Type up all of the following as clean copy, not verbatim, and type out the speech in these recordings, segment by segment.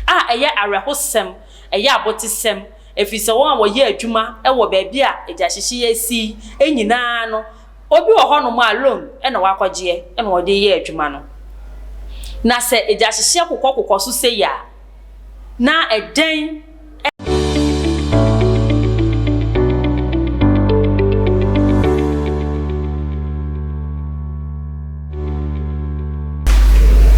ɛyɛ arehosem ɛyɛ abotisem efise won a woyɛ adwuma ɛwɔ baabi a agya hyehye asi enyina no obi wɔ hɔ no ma alone ɛna wakɔgye ɛna wɔde yɛ adwuma no na sɛ agya hyehye kokɔ so sɛ ya na ɛden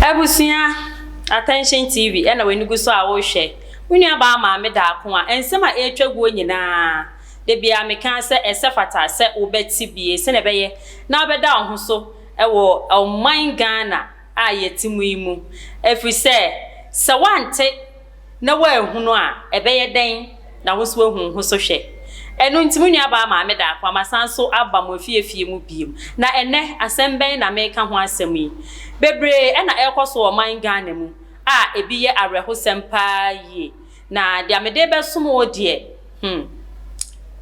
Abusia Attention TV ena wenigu so a wo hwe wunua ba ma me da ko a ensem a etwaguo nyina de bia me kan se esefata se obeti bie se ne beye na obeda ho so ewo oman Ghana a yetimu imu efri se wante na wa ehunu a ebeye den na wo so ehunu ho so hwe enu ntimunua ba ma me da ko amasan so aba mo fiefie mu biem na ene asem na me ka ho asem yi bebre ena ekoso oman Ghana mu a ebi ye arehosem pa yi na dia me de besom wo de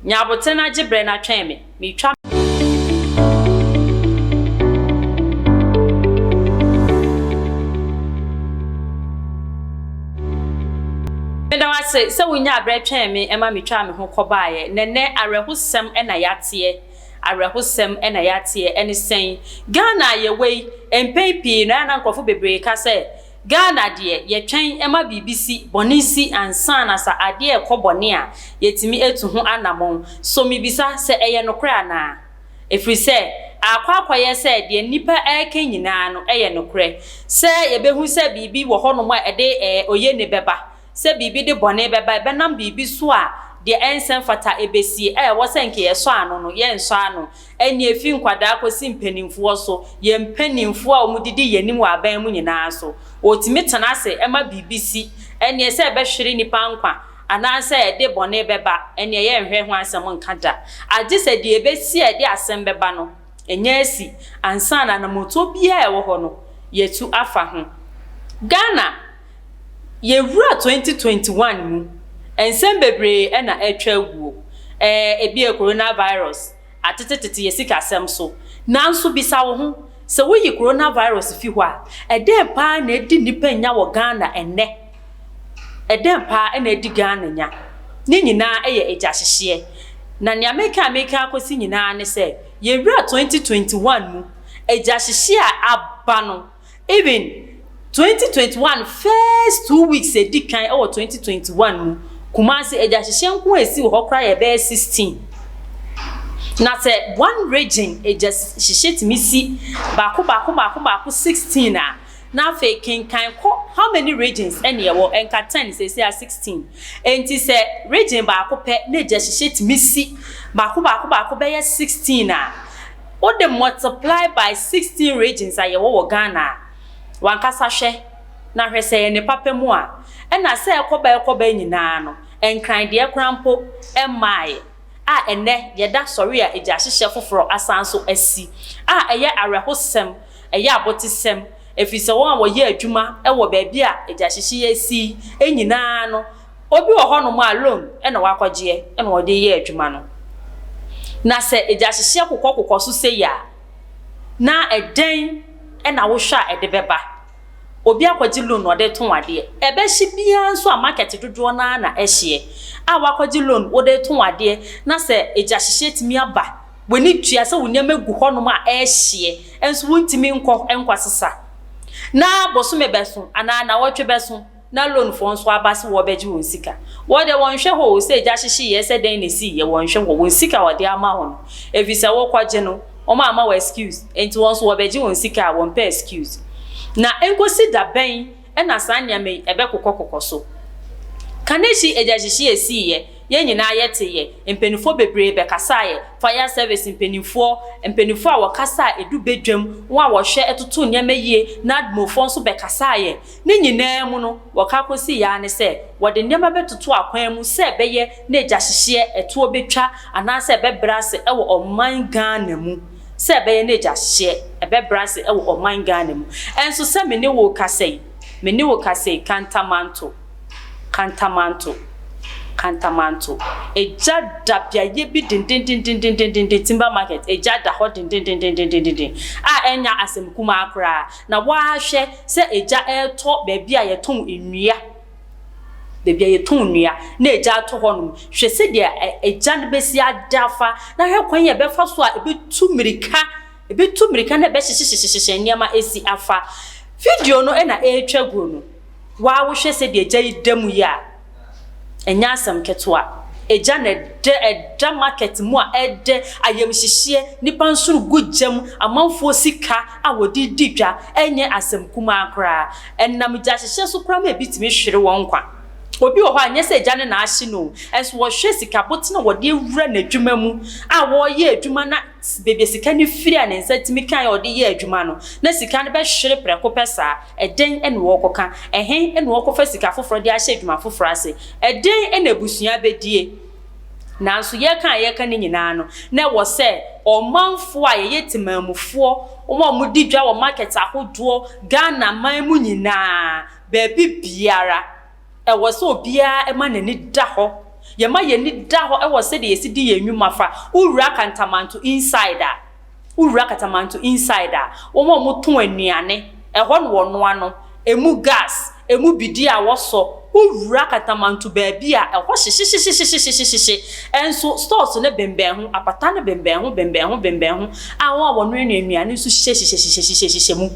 nyabote na gibre na twen me twa me da wase se wonya abre twen me ema me twa me ho kobaaye nene arehosem ena yate arehosem ena yate ene sen Ghana ye wei empepi na na nkofo bebre ka se Ghana de ye twen ema BBC bonisi ansa na sa ade ekobone a yetimi etu ho anamon so mibisa se eye nokra na efri se akwakoye se de nipa eke nyina no eye nokre se ye behu se bibi wo hono ma ede oye ne beba se bibi de bone beba be nam bibi so a de ensen fata ebesi wo se nke ye so ano no ye nso ano eni efi nkwada akosi mpanimfo so ye mpanimfo a omudidi yenim wa aban mu nyina so otimi tena se ema BBC eni ese be hwere nipa nkwa ana se de bone beba eni ye nhwe ho asem nkada age se de ebesi e de asem beba no enya asi ansa na moto bia e wo ho no yetu afa ho Ghana ye wura 2021 mu ensem bebre ena etwa aguo ebi coronavirus atetetete yesika asem so nanso bisa wo ho se wo yi coronavirus fi ho a eden pa na edi nipa nya wo Ghana enne eden pa na edi Ghana nya ni nyina eye eja hyehye na ne America akosi nyina ne se ye wura 2021 mu eja hyehye a aba no even 2021 first 2 weeks edi kan 2021 mu Kumasi eja hyehye nko esi wo kra ye be 16 na se one region eja hyehye timisi baako 16 a na fe kenkan ko how many regions ene ye wo enka 10 se 16 enti se region baako pe na eja hyehye timisi baako be 16 a o de multiply by 16 regions a ye wo Ghana wankasa hwe na hwe se ne papemu a ena se ekoba nyina no enkran de ekrampo emaye a ene yeda sori a eja hyehye foforo asanso asi a eye arehosem eye abotisem efise won a woye adwuma ewo baabi a eja hyehye asi enyina no obi wo ho no ma alone ena wakɔgye ena wode ye adwuma no na se eja hyehye kokɔ so se ya na eden ena wo hwa ede beba obi akɔgye loan ode ton ade ebe hye bia nso a market dodo na ehye a wakɔgye loan ode ton ade na se eja hyehye timi aba weni tua se wonya megu hɔ no ma ehye enso wontimi nkɔ sesa na boso mebeso ana na wotwe beso na loan fo nso abase wo beji won sika wo de won hwe ho se eja hyehye ye se den na si ye won hwe won sika wo de ama ho evisa wo kwagye no o ma ama wo excuse enti won so wo beji won sika won pe excuse na enkosi da ben ena sanya me ebe kokɔ so kaneshi eja hyehye esi ye nyina yete ye empenifo bebre be kasa ye fire service empenifo a wakasa edu bedwam wo a wo hwe etoto nyama yie na admofo nso be kasa ye ne nyina mu no wakakosi ya ne se wode nyama betoto akwan mu se beye na eja hyehye eto betwa anase be brase ewo oman Ghana mu se beye na eja hyehye ebe brase ewo oman Ghana mu enso se me ne wo kasei Kantamanto eja dabia ye bi din timber market eja da ho din a enya asemkuma akra na wa hwe se eja eto ba bia ye ton enua bebia ye ton nua na eja to honum hwe se de eja ne besi adafa na hwe kwan ye befa so a ebetu mirika na be hyehyehyehyehye niam esi afa video no na etwa go no wa wo hwe se de eja idam ya enya asam ketwa eja na de market mu a ede ayem hyehye nipa nsuru gujam amanfo sika a wodi didwa enye asam kuma akra ennam ja hyehye so kra ma ebitimi hwere won kwa obi wo anya se eja ne na ahye no enso wo hwe sika botina wode ewura na adwuma mu a wo ye adwuma na bebe sika ni firi a ne nsatimi kan wode ye adwuma no na sika ne be hwere preko pesa eden ene wo koka ehen ene wo kofa sika foforo de ahye adwuma foforo ase eden ene busua bedie nanso ye kan ne nyina no na wo se omanfo a ye timamufo omo di dwa wo market ahodo Ghana man mu nyina bebi biara ewo se obia ema nani da ho ye ma ye ni da ho ewo se de yesidi ye nwuma fa ura kantamanto insider omo moton anuane eho no wono ano emu gas emu bidi a woso ura kantamanto baabi a eho hyehyehyehyehye enso stores ne bemben ho apata ne bemben ho awon wono anuane so hyehyehyehyehye mu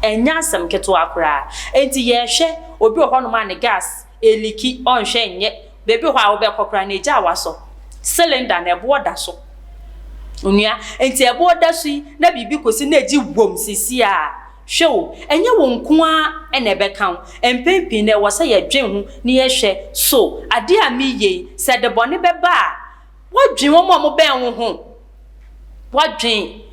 enya asem keto akra enti ye hwe obi wo hono ma ne gas eliki onhwe nye bebi ho a wo be kokra na eja waso cylinder na ebo da so onua enti ebo da so na bibi kosi na eji bom sisi a hwe enye wo nko a na ebe kan empempi na wo se ye dwen hu ni ye hwe so ade a mi ye se de bone beba a wadwen wo mo ben wo ho wadwen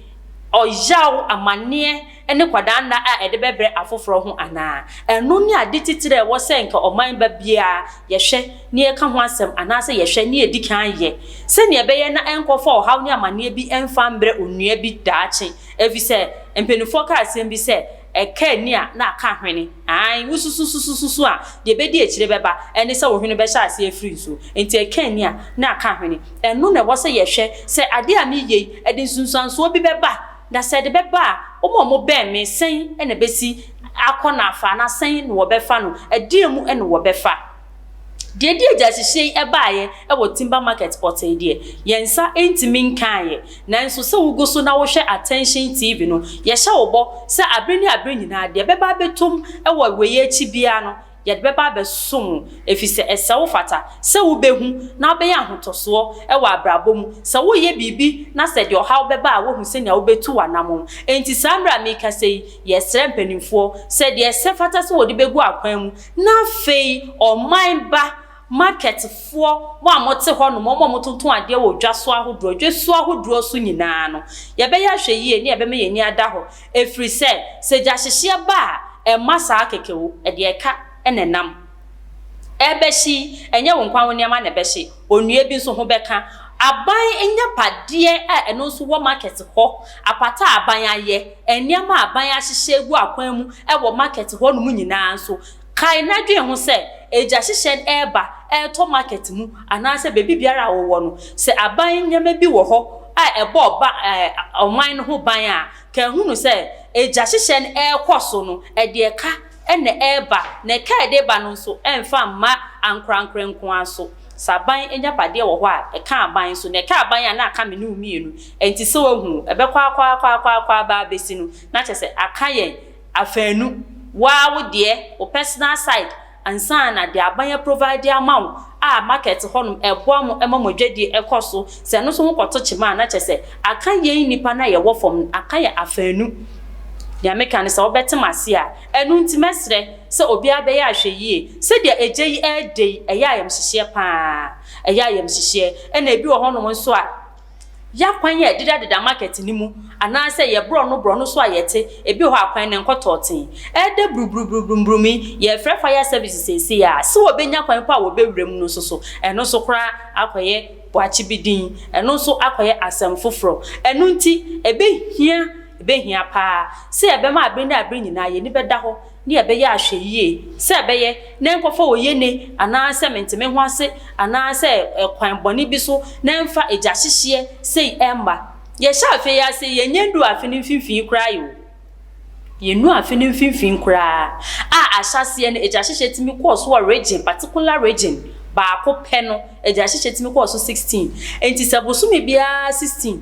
oyaw amane ene kwadanda a ede bebre afoforo ho ana eno ni ade titire wo se nka oman ba bia ye hwe ni e ka ho asem ana se ye hwe ni edikan ye se ni ebe ye na enkofo haw ni amane bi emfa mbre onua bi daache evi se empenufo ka asem bi se eka ni a na aka hwene ai wusususususu a de bedi ekire beba ene se wo hwene be sha ase afiri so enti eka ni a na aka hwene eno na wo se ye hwe se ade a mi ye ede sunsanso bi beba da said beba omo ben me sen ene besi akona afa na sen no befa no ade mu ene wo befa de jasihye ebaaye e wo timber market port ide yensa entimi nkan nanso se wugo so na wo hwe attention tv no ye hye wo bo se abreni nyina de beba betum e wo weye chi bia no ye de beba besum efise ese wo fata se wo behu na be ya hotoso e wo abrabom se wo ye bibi na se de ohaw beba wo hu se nya wo betu wanam enti sambra me ka sei ye sere mpanimfo se de ese fata se wo de begu akwan mu na fei o mind ba market fo wa mote ho no mo motonton ade wo dwaso ahodro dwaso ahodro so nyina no ye be ya hwe yie ne ye be me ye ni ada ho efri se jahyehyia ba e masa akekewo e de eka enenam ebeshi enye wo nkwan wo niam na ebeshi onua bi nso ho beka aban enya pade a eno nso wo market ho apata aban aye eniam aban ahyehye egu akwan mu e wo market ho no mu nyina nso kai na dwe ho se eja hyehye eba to market mu anase bebi biara wo no se aban nyama bi wo ho a ebo ba oman no ho ban a ka hunu se eja hyehye koso no e de eka ene eba na ka de ba no so emfa ma ankrankre nko aso saban enya pade wo ho a eka aban so na ka aban a na aka me no mienu enti se wo hu ebe kwa ba besi no na che se aka yen afanu wa wo de o personal side ansa na de aban provide amount a market honum eboam emamodwedi ekoso se no so hokoto chima na che se aka yen nipa na ye wo fom aka ye afanu ya meka ne se obetemase a enu ntimesre se obi abeya ahwe yie se de ejeyi edei eya yam hyehye pa eya yam hyehye ena ebi wo honom nso a ya kwan ye dida market ni mu ana se ye bro no so ayete ebi ho akwan ne nkototen ede brumi ye free fire services sesi ya se obenya kwan pa wo bewrem no so eno so kra akoye boachi bidin eno so akoye asem foforo enu nti ebe hia pa se ebe ma abre nyina ye ni beda ho ni ebe ya ahwe yie se ebe ye na nkofo wo ye ne ana se menteme ho ase ana se kwan boni bi so na mfa eja hyehye sei emba ye sha afi ya se ye nyendu afi ni mfimfin kra yo yenu afi ne mfimfin kura ahyase ne eja hyehye timi course wo region particular region ba ko pe no eja hyehye timi course 16 enti saboso me bia 16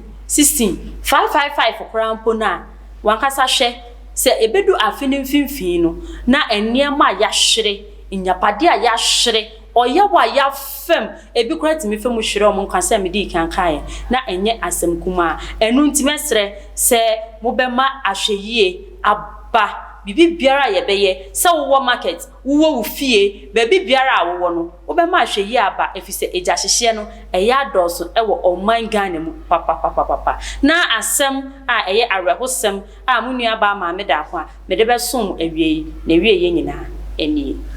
555 kura mpo na wankasa hwe se ebedu afi ne mfimfin no na eniema ya hwere inyapade a ya hwere oyawa ya fem ebi kura timi fem hwere o monkansa me di kankae na enye asem kuma enu ntimesre se mobema ahweyie aba bibi biara ye beye se wo market wo fie baby biara a wo no obema ahweyie aba efise eja hyehye no eya doso ewo oman Ghana mu papa na asem a eye arehosem a munua ba ma me da ho a me de besom awie na wie ye nyina eni